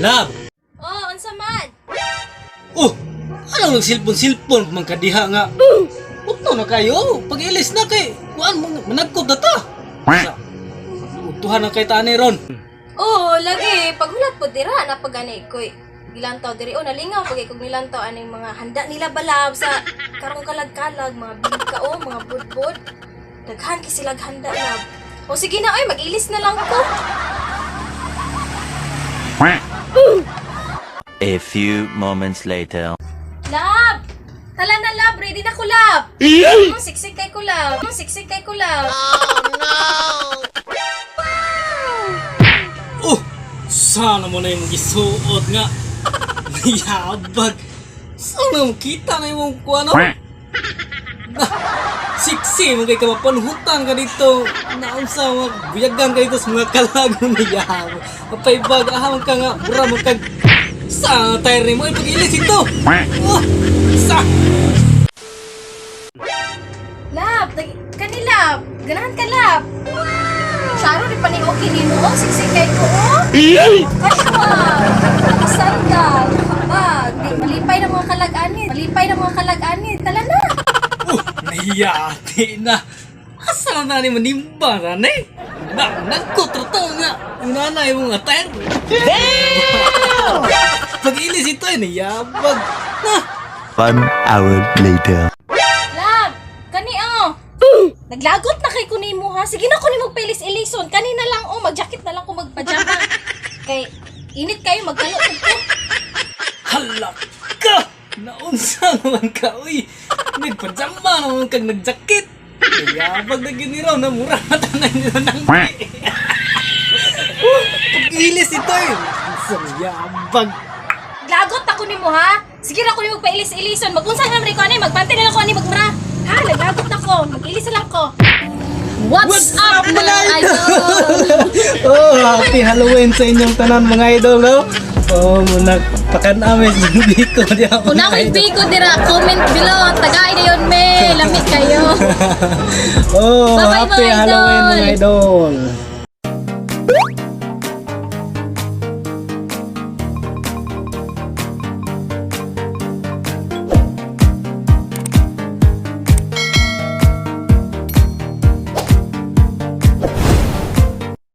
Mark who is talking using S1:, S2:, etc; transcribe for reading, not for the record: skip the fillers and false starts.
S1: Lab!
S2: Oh, unsa man?
S1: Oh! Anong nagsilpon-silpon man kadiha nga? Utno na kayo! Pag-ilis na kay... Kuan mo, managkot na ta! Utuhan na kay Tani ron!
S2: Oh, lagi. Paghulat po dira na pagani ko'y gilantaw diri. Oh, nalingaw pag ikog nilantaw aning mga handa nila balab sa karong kalag-kalag, mga bingkao, mga budbud. Daghan kay sila handa lab. O sige na, oy, mag-ilis na lang ko.
S3: A few moments later.
S2: Lab! Tala na lab, ready na ko lab. Siksik kay ko lab. Siksik kay ko lab.
S1: Oh! Sana mo na yung gisuot nga! Nayabag! Sana mo kita na yung kuan no? Siksi mo kay kamapanhutan ka dito! Naunsa mo, buyagan ka dito sa mga kalagon niyabag! Mapaibag, ahamang ka nga, bura mo kag... Sa tayre mo, ipag-ilis ito! Oh! Sa...
S2: Lab, kanilab. Ganahan ka lab. Saro di pa ni okay ni mo. Siksik kay ko. Kaswa. Sandal. Kapag. Malipay ng mga kalag-anit. Malipay ng mga kalag-anit. Tala na.
S1: Nahiyati na! Asa na ni manimba na eh? Nagkotrato nga! Unanay mo nga tayo! Damn! Pag-ilis ito eh, nayabag! Na!
S3: 1 hour later.
S2: Lab, kani oh. Naglagot na kay kunin mo ha. Sige na kunin mo pailis-ilison. Kanina lang oh, mag-jacket na lang ko magpajama. Kay init kayo magkaloob ko.
S1: Halak ka! Naunsa naman ka, uy! Nagpajama naman kang nagjakit! Nayabag na giniraw na mura na tanay nila ng pag-ilis ito eh! Isang yabag!
S2: Lagot ako ni mo ha. Sige na kunin mo pailis-ilison. Mag-unsa nga rin ko ani, magpante na lang ko ani magmura. Ha, naglagot ako. Mag-ilis na lang ko. What's up mga idol?
S1: Oh, happy Halloween sa inyong tanan mga idol, no? Oh, muna pakanamis ng biko diya.
S2: Una ko biko dira, comment below. Tagay na yun, me. Lamig kayo.
S1: Oh,
S2: Bye-bye,
S1: happy
S2: mga
S1: Halloween
S2: idol.
S1: mga idol.